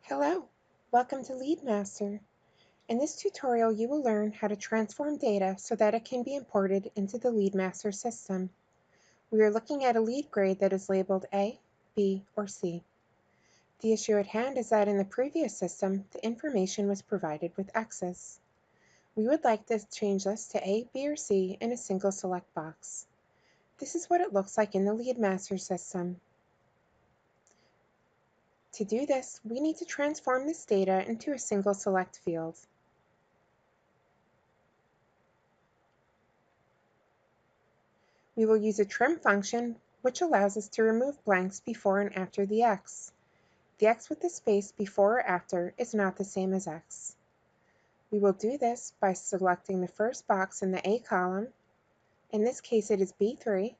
Hello, welcome to LeadMaster. In this tutorial, you will learn how to transform data so that it can be imported into the LeadMaster system. We are looking at a lead grade that is labeled A, B, or C. The issue at hand is that in the previous system, the information was provided with X's. We would like to change this to A, B, or C in a single select box. This is what it looks like in the LeadMaster system. To do this, we need to transform this data into a single select field. We will use a trim function, which allows us to remove blanks before and after the x. The x with the space before or after is not the same as x. We will do this by selecting the first box in the A column. In this case, it is B3.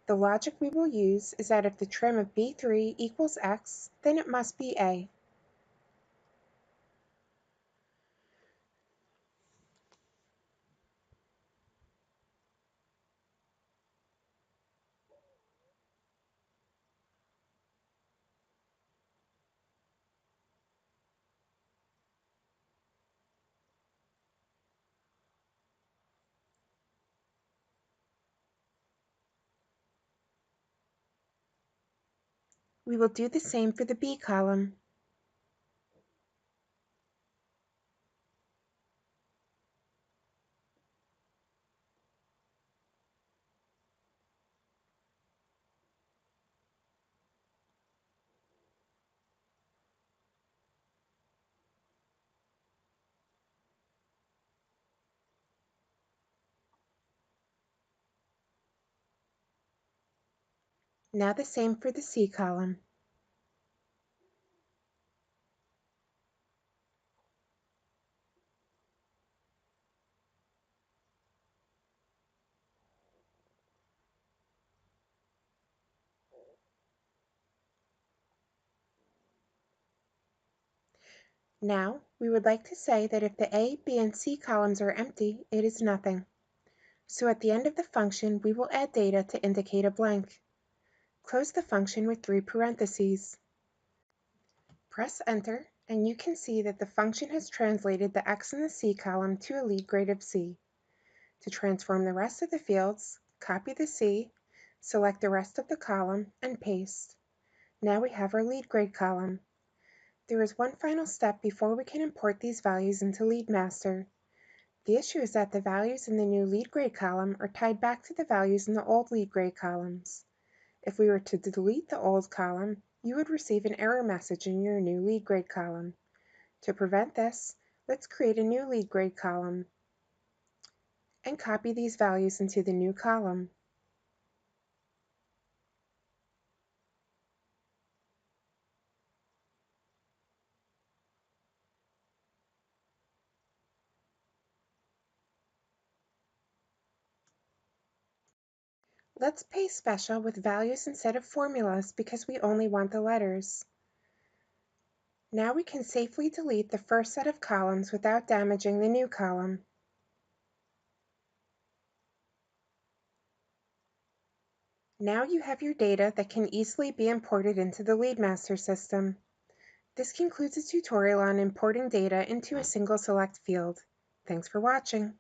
The logic we will use is that if the trim of B3 equals x, then it must be A. We will do the same for the B column. Now the same for the C column. Now, we would like to say that if the A, B, and C columns are empty, it is nothing. So at the end of the function, we will add data to indicate a blank. Close the function with 3 parentheses. Press Enter, and you can see that the function has translated the X in the C column to a lead grade of C. To transform the rest of the fields, copy the C, select the rest of the column, and paste. Now we have our lead grade column. There is one final step before we can import these values into LeadMaster. The issue is that the values in the new lead grade column are tied back to the values in the old lead grade columns. If we were to delete the old column, you would receive an error message in your new lead grade column. To prevent this, let's create a new lead grade column and copy these values into the new column. Let's paste special with values instead of formulas because we only want the letters. Now we can safely delete the first set of columns without damaging the new column. Now you have your data that can easily be imported into the LeadMaster system. This concludes the tutorial on importing data into a single select field. Thanks for watching.